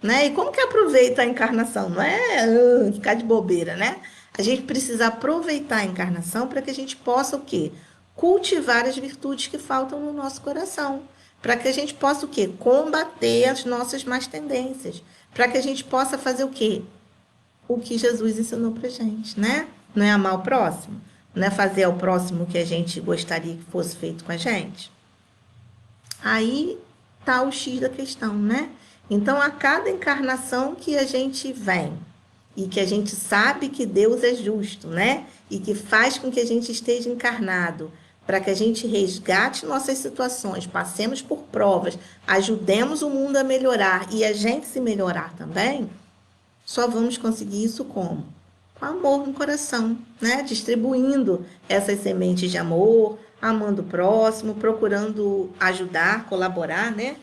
né? E como que aproveita a encarnação? Não é ficar de bobeira, né? A gente precisa aproveitar a encarnação para que a gente possa o quê? Cultivar as virtudes que faltam no nosso coração. Para que a gente possa o quê? Combater as nossas más tendências. Para que a gente possa fazer o quê? O que Jesus ensinou para a gente, né? Não é amar o próximo? Não é fazer ao próximo o que a gente gostaria que fosse feito com a gente? Aí tá o X da questão, né? Então, a cada encarnação que a gente vem e que a gente sabe que Deus é justo, né? E que faz com que a gente esteja encarnado para que a gente resgate nossas situações, passemos por provas, ajudemos o mundo a melhorar e a gente se melhorar também, só vamos conseguir isso como? Com amor no coração, né? Distribuindo essas sementes de amor, amando o próximo, procurando ajudar, colaborar, né?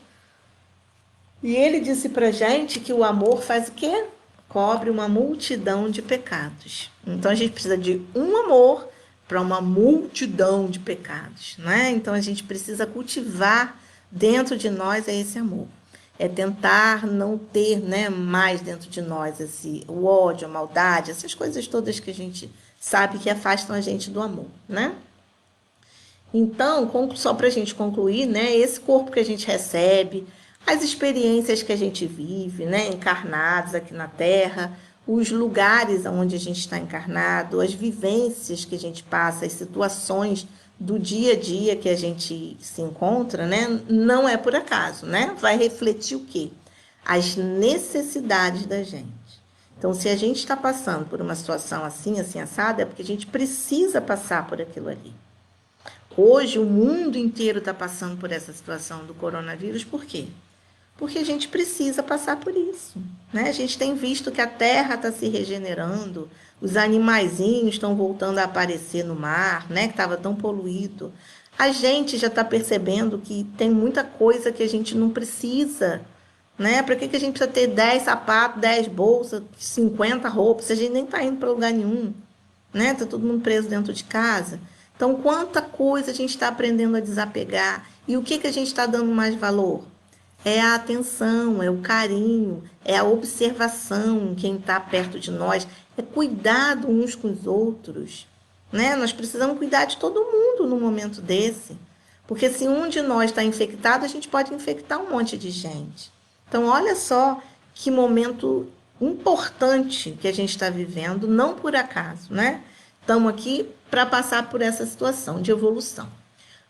E ele disse pra gente que o amor faz o quê? Cobre uma multidão de pecados. Então, a gente precisa de um amor para uma multidão de pecados, né? Então, a gente precisa cultivar dentro de nós é esse amor. É tentar não ter, né, mais dentro de nós o ódio, a maldade, essas coisas todas que a gente sabe que afastam a gente do amor, né? Então, só para a gente concluir, né, esse corpo que a gente recebe, as experiências que a gente vive, né, encarnados aqui na Terra, os lugares onde a gente está encarnado, as vivências que a gente passa, as situações do dia a dia que a gente se encontra, né, não é por acaso, né? Vai refletir o quê? As necessidades da gente. Então, se a gente está passando por uma situação assim, assim, assada, é porque a gente precisa passar por aquilo ali. Hoje, o mundo inteiro está passando por essa situação do coronavírus, por quê? Porque a gente precisa passar por isso, né? A gente tem visto que a terra está se regenerando, os animaizinhos estão voltando a aparecer no mar, né? Que estava tão poluído. A gente já está percebendo que tem muita coisa que a gente não precisa, né? Para que a gente precisa ter 10 sapatos, 10 bolsas, 50 roupas, se a gente nem está indo para lugar nenhum, né? Tá todo mundo preso dentro de casa. Então, quanta coisa a gente está aprendendo a desapegar. E o que a gente está dando mais valor? É a atenção, é o carinho, é a observação em quem está perto de nós, é cuidado uns com os outros, né? Nós precisamos cuidar de todo mundo num momento desse, porque se um de nós está infectado, a gente pode infectar um monte de gente. Então, olha só que momento importante que a gente está vivendo, não por acaso, né? Estamos aqui para passar por essa situação de evolução.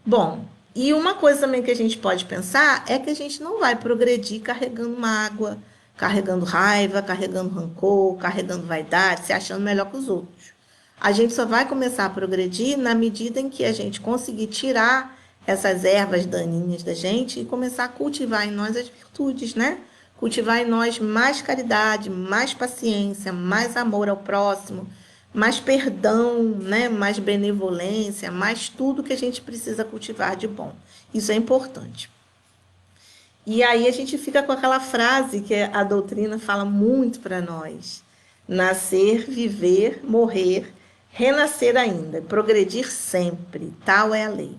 Bom, e uma coisa também que a gente pode pensar é que a gente não vai progredir carregando mágoa, carregando raiva, carregando rancor, carregando vaidade, se achando melhor que os outros. A gente só vai começar a progredir na medida em que a gente conseguir tirar essas ervas daninhas da gente e começar a cultivar em nós as virtudes, né? Cultivar em nós mais caridade, mais paciência, mais amor ao próximo, mais perdão, né? Mais benevolência, mais tudo que a gente precisa cultivar de bom. Isso é importante. E aí a gente fica com aquela frase que a doutrina fala muito para nós: nascer, viver, morrer, renascer ainda, progredir sempre, tal é a lei.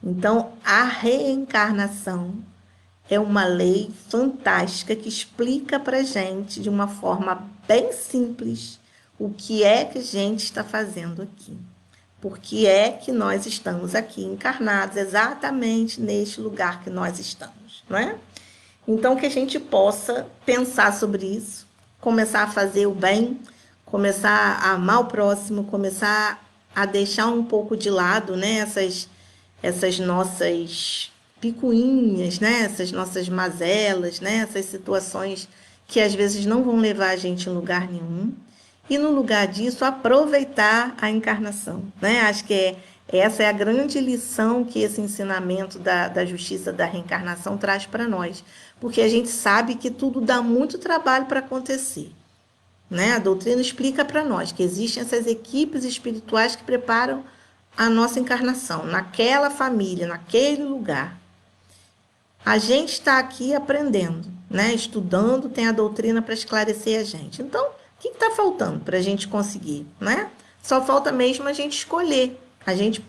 Então, a reencarnação é uma lei fantástica que explica para gente de uma forma bem simples o que é que a gente está fazendo aqui. Por que é que nós estamos aqui encarnados exatamente neste lugar que nós estamos, não é? Então, que a gente possa pensar sobre isso, começar a fazer o bem, começar a amar o próximo, começar a deixar um pouco de lado, né, essas nossas picuinhas, né, essas nossas mazelas, né, essas situações que às vezes não vão levar a gente em lugar nenhum. E no lugar disso, aproveitar a encarnação, né? Acho que essa é a grande lição que esse ensinamento da justiça da reencarnação traz para nós. Porque a gente sabe que tudo dá muito trabalho para acontecer, né? A doutrina explica para nós que existem essas equipes espirituais que preparam a nossa encarnação, naquela família, naquele lugar. A gente está aqui aprendendo, né? Estudando, tem a doutrina para esclarecer a gente. Então, o que está faltando para a gente conseguir, né? Só falta mesmo a gente escolher, a gente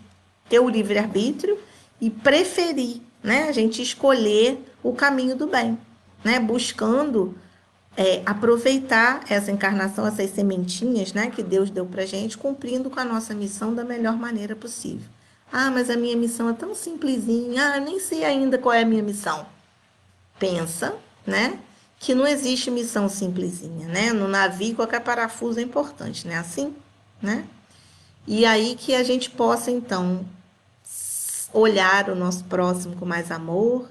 ter o livre-arbítrio e preferir, né? A gente escolher o caminho do bem, né? Buscando aproveitar essa encarnação, essas sementinhas, né, que Deus deu para a gente, cumprindo com a nossa missão da melhor maneira possível. Ah, mas a minha missão é tão simplesinha. Ah, nem sei ainda qual é a minha missão. Pensa, né, que não existe missão simplesinha, né? No navio, qualquer parafuso é importante, né? Assim, né? E aí que a gente possa, então, olhar o nosso próximo com mais amor,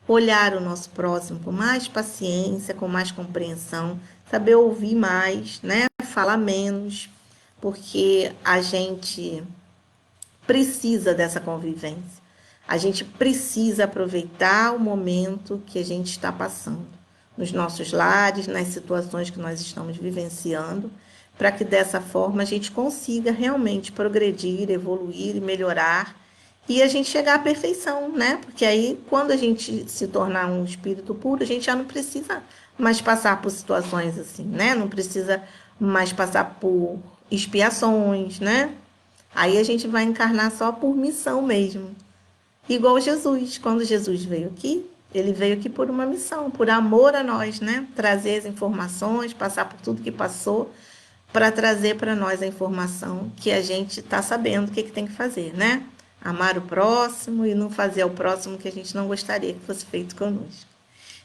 olhar o nosso próximo com mais paciência, com mais compreensão, saber ouvir mais, né? Falar menos, porque a gente precisa dessa convivência. A gente precisa aproveitar o momento que a gente está passando nos nossos lares, nas situações que nós estamos vivenciando, para que dessa forma a gente consiga realmente progredir, evoluir e melhorar e a gente chegar à perfeição, né? Porque aí, quando a gente se tornar um espírito puro, a gente já não precisa mais passar por situações assim, né? Não precisa mais passar por expiações, né? Aí a gente vai encarnar só por missão mesmo. Igual Jesus, quando Jesus veio aqui, ele veio aqui por uma missão, por amor a nós, né? Trazer as informações, passar por tudo que passou, para trazer para nós a informação que a gente está sabendo o que tem que fazer, né? Amar o próximo e não fazer ao próximo que a gente não gostaria que fosse feito conosco.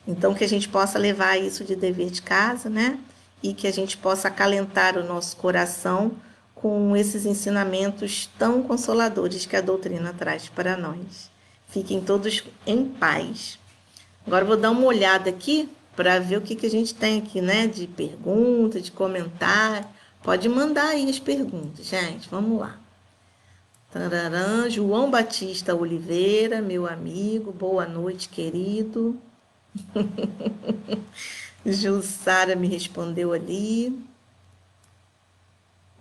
Então, que a gente possa levar isso de dever de casa, né? E que a gente possa acalentar o nosso coração com esses ensinamentos tão consoladores que a doutrina traz para nós. Fiquem todos em paz. Agora eu vou dar uma olhada aqui para ver o que a gente tem aqui, né? De pergunta, de comentário. Pode mandar aí as perguntas, gente. Vamos lá. Tararã, João Batista Oliveira, meu amigo. Boa noite, querido. Jussara me respondeu ali.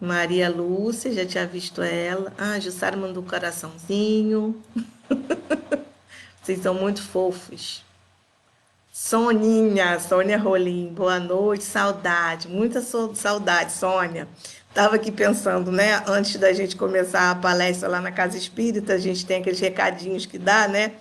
Maria Lúcia, já tinha visto ela. Ah, Jussara mandou um coraçãozinho. Vocês são muito fofos. Soninha, Sônia Rolim, boa noite, saudade, muita saudade, Sônia. Estava aqui pensando, né? Antes da gente começar a palestra lá na Casa Espírita, a gente tem aqueles recadinhos que dá, né?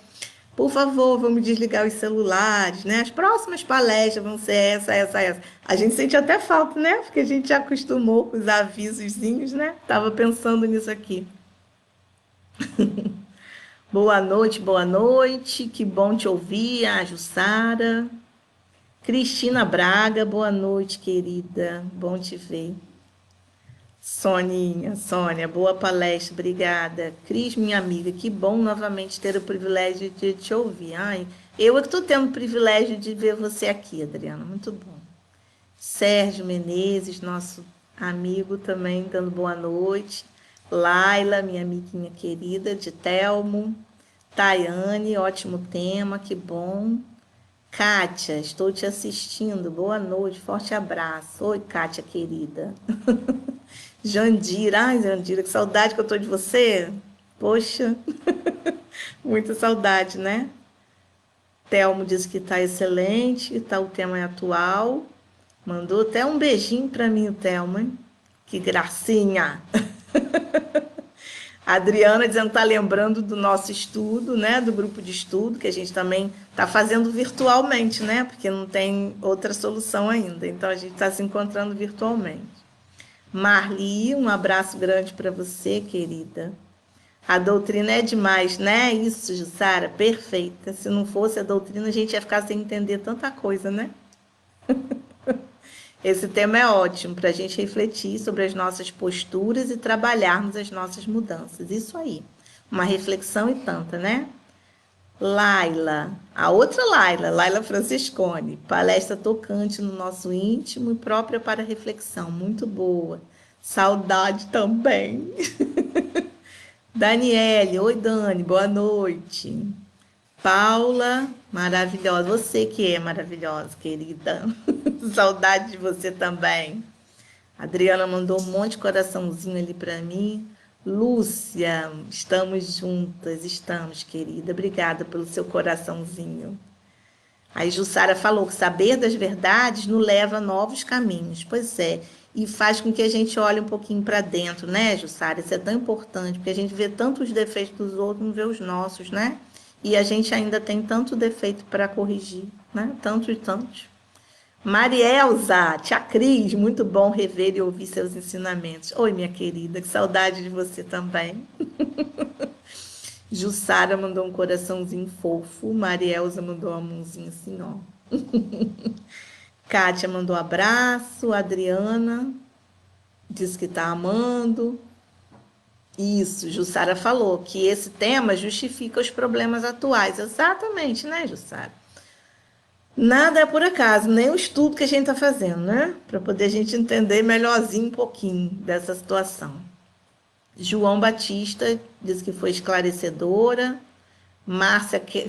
Por favor, vamos desligar os celulares, né? As próximas palestras vão ser essa. A gente sente até falta, né? Porque a gente já acostumou com os avisozinhos, né? Tava pensando nisso aqui. Boa noite, boa noite. Que bom te ouvir, a Jussara. Cristina Braga, boa noite, querida. Bom te ver. Soninha, Sônia, boa palestra, obrigada. Cris, minha amiga, que bom novamente ter o privilégio de te ouvir. Ai, eu é que estou tendo o privilégio de ver você aqui, Adriana, muito bom. Sérgio Menezes, nosso amigo também, dando boa noite. Laila, minha amiguinha querida, de Telmo. Tayane, ótimo tema, que bom. Kátia, estou te assistindo. Boa noite, forte abraço. Oi, Kátia, querida. Jandira, ai, Jandira, que saudade que eu tô de você. Poxa, muita saudade, né? Telmo disse que tá excelente, tá, o tema é atual. Mandou até um beijinho para mim, o Telmo, hein? Que gracinha. A Adriana dizendo que tá lembrando do nosso estudo, né? Do grupo de estudo, que a gente também tá fazendo virtualmente, né? Porque não tem outra solução ainda. Então a gente está se encontrando virtualmente. Marli, um abraço grande para você, querida. A doutrina é demais, né? Isso, Jussara, perfeita. Se não fosse a doutrina, a gente ia ficar sem entender tanta coisa, né? Esse tema é ótimo para a gente refletir sobre as nossas posturas e trabalharmos as nossas mudanças. Isso aí. Uma reflexão e tanta, né? Laila, a outra Laila, Laila Francescone, palestra tocante no nosso íntimo e própria para reflexão, muito boa. Saudade também. Daniele, oi Dani, boa noite. Paula, maravilhosa, você que é maravilhosa, querida. Saudade de você também. Adriana mandou um monte de coraçãozinho ali para mim. Lúcia, estamos juntas, estamos, querida. Obrigada pelo seu coraçãozinho. Aí Jussara falou que saber das verdades nos leva a novos caminhos. Pois é, e faz com que a gente olhe um pouquinho para dentro, né, Jussara? Isso é tão importante, porque a gente vê tantos defeitos dos outros, não vê os nossos, né? E a gente ainda tem tanto defeito para corrigir, né? Tantos e tantos. Marielza, tia Cris, muito bom rever e ouvir seus ensinamentos. Oi, minha querida, que saudade de você também. Jussara mandou um coraçãozinho fofo. Marielza mandou uma mãozinha assim, ó. Kátia mandou abraço. Adriana disse que está amando. Isso, Jussara falou que esse tema justifica os problemas atuais. Exatamente, né, Jussara? Nada é por acaso, nem o estudo que a gente está fazendo, né? Para poder a gente entender melhorzinho um pouquinho dessa situação. João Batista disse que foi esclarecedora. Márcia, que...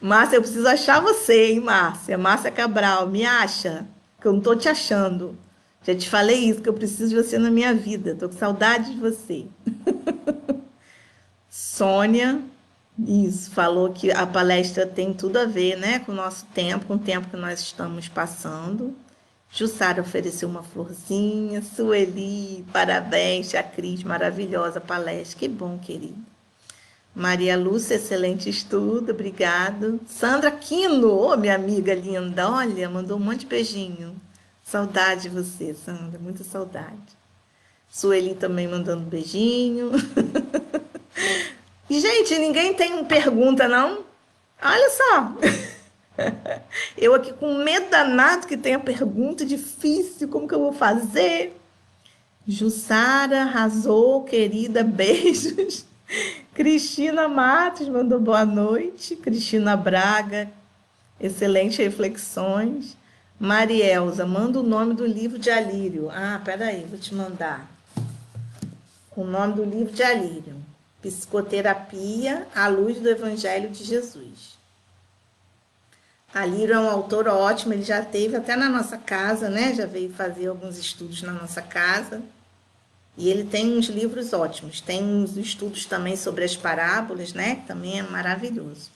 Márcia, eu preciso achar você, hein, Márcia? Márcia Cabral, me acha, que eu não estou te achando. Já te falei isso, que eu preciso de você na minha vida. Estou com saudade de você. Sônia, isso, falou que a palestra tem tudo a ver, né, com o nosso tempo, com o tempo que nós estamos passando. Jussara ofereceu uma florzinha. Sueli, parabéns, a Cris, maravilhosa palestra. Que bom, querido. Maria Lúcia, excelente estudo, obrigado. Sandra Quino, ô, minha amiga linda, olha, mandou um monte de beijinho. Saudade de você, Sandra, muita saudade. Sueli também mandando beijinho. E, gente, ninguém tem pergunta, não? Olha só, eu aqui com medo danado que tenha pergunta difícil, como que eu vou fazer? Jussara arrasou, querida, beijos. Cristina Matos mandou boa noite. Cristina Braga, excelentes reflexões. Marielza, manda o nome do livro de Alírio. Ah, peraí, vou te mandar. O nome do livro de Alírio. Psicoterapia à luz do Evangelho de Jesus. Alírio é um autor ótimo, ele já esteve até na nossa casa, né? Já veio fazer alguns estudos na nossa casa. E ele tem uns livros ótimos. Tem uns estudos também sobre as parábolas, né? Que também é maravilhoso.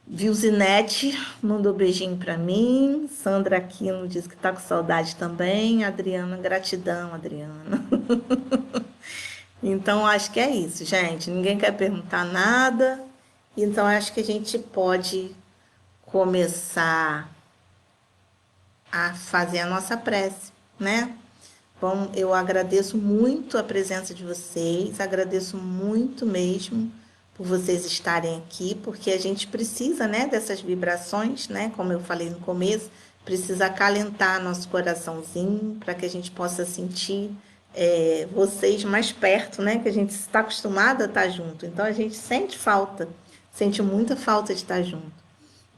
Vilzinete mandou beijinho para mim. Sandra Aquino diz que tá com saudade também. Adriana, gratidão, Adriana. Então, acho que é isso, gente. Ninguém quer perguntar nada. Então, acho que a gente pode começar a fazer a nossa prece, né? Bom, eu agradeço muito a presença de vocês, agradeço muito mesmo por vocês estarem aqui, porque a gente precisa, né, dessas vibrações, né, como eu falei no começo, precisa acalentar nosso coraçãozinho para que a gente possa sentir vocês mais perto, né, que a gente está acostumado a estar junto, então a gente sente falta, sente muita falta de estar junto.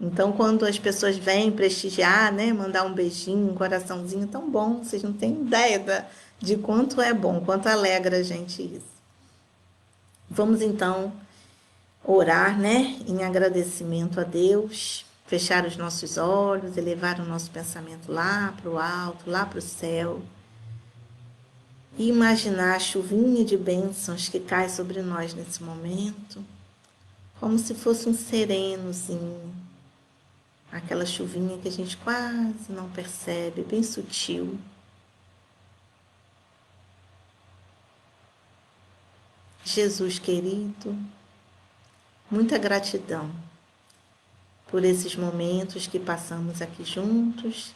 Então, quando as pessoas vêm prestigiar, né, mandar um beijinho, um coraçãozinho, tão bom, vocês não têm ideia de quanto é bom, quanto alegra a gente isso. Vamos então orar, né, em agradecimento a Deus, fechar os nossos olhos, elevar o nosso pensamento lá para o alto, lá para o céu, e imaginar a chuvinha de bênçãos que cai sobre nós nesse momento, como se fosse um serenozinho. Aquela chuvinha que a gente quase não percebe, bem sutil. Jesus querido, muita gratidão por esses momentos que passamos aqui juntos,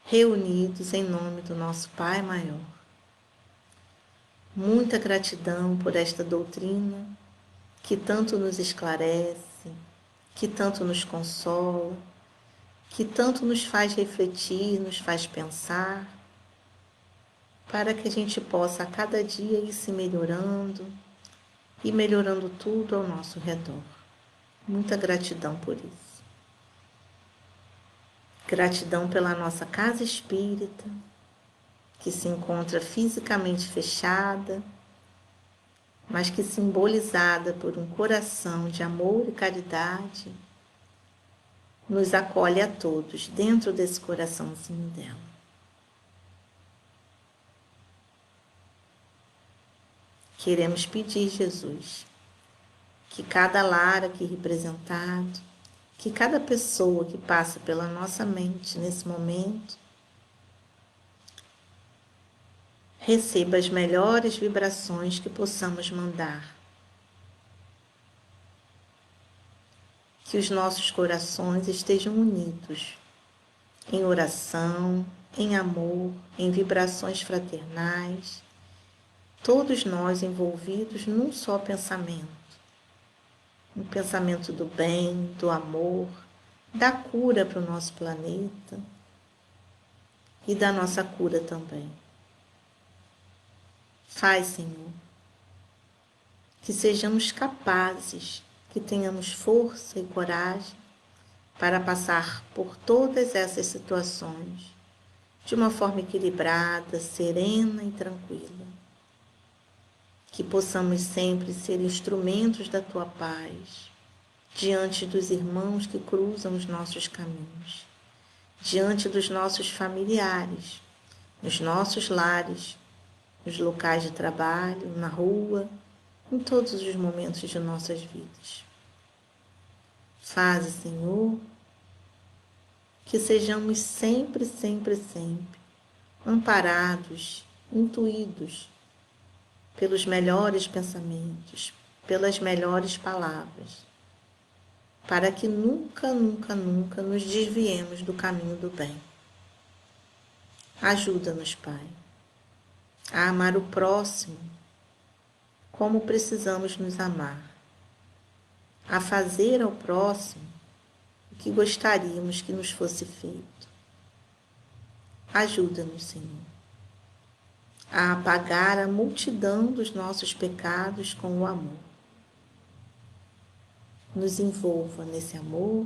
reunidos em nome do nosso Pai Maior. Muita gratidão por esta doutrina que tanto nos esclarece, que tanto nos consola, que tanto nos faz refletir, nos faz pensar, para que a gente possa a cada dia ir se melhorando e melhorando tudo ao nosso redor. Muita gratidão por isso. Gratidão pela nossa casa espírita, que se encontra fisicamente fechada, mas que simbolizada por um coração de amor e caridade, nos acolhe a todos dentro desse coraçãozinho dela. Queremos pedir, Jesus, que cada lar aqui representado, que cada pessoa que passa pela nossa mente nesse momento, receba as melhores vibrações que possamos mandar. Que os nossos corações estejam unidos em oração, em amor, em vibrações fraternais, todos nós envolvidos num só pensamento. Um pensamento do bem, do amor, da cura para o nosso planeta e da nossa cura também. Faz, Senhor, que sejamos capazes, que tenhamos força e coragem para passar por todas essas situações de uma forma equilibrada, serena e tranquila. Que possamos sempre ser instrumentos da Tua paz, diante dos irmãos que cruzam os nossos caminhos, diante dos nossos familiares, nos nossos lares, nos locais de trabalho, na rua, em todos os momentos de nossas vidas. Faze, Senhor, que sejamos sempre, sempre, sempre amparados, intuídos pelos melhores pensamentos, pelas melhores palavras, para que nunca, nunca, nunca nos desviemos do caminho do bem. Ajuda-nos, Pai, a amar o próximo como precisamos nos amar, a fazer ao próximo o que gostaríamos que nos fosse feito. Ajuda-nos, Senhor, a apagar a multidão dos nossos pecados com o amor. Nos envolva nesse amor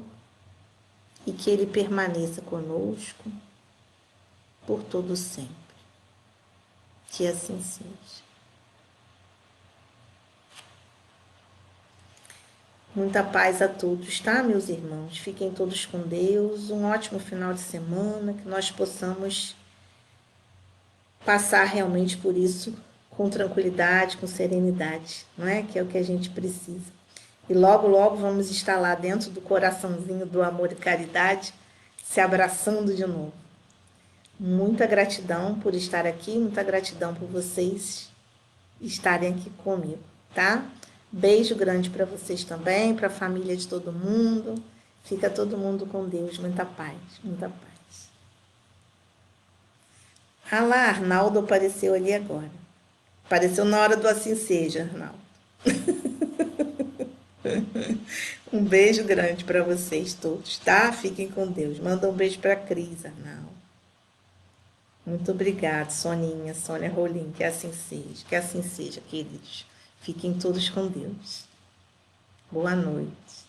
e que ele permaneça conosco por todo sempre. Que assim seja. Muita paz a todos, tá, meus irmãos? Fiquem todos com Deus. Um ótimo final de semana, que nós possamos passar realmente por isso com tranquilidade, com serenidade, não é? Que é o que a gente precisa. E logo, logo vamos estar lá dentro do coraçãozinho do amor e caridade, se abraçando de novo. Muita gratidão por estar aqui, muita gratidão por vocês estarem aqui comigo, tá? Beijo grande para vocês também, para a família de todo mundo. Fica todo mundo com Deus, muita paz, muita paz. Ah lá, Arnaldo apareceu ali agora. Apareceu na hora do assim seja, Arnaldo. Um beijo grande para vocês todos, tá? Fiquem com Deus. Manda um beijo para a Cris, Arnaldo. Muito obrigada, Soninha, Sônia Rolim, que assim seja, queridos. Fiquem todos com Deus. Boa noite.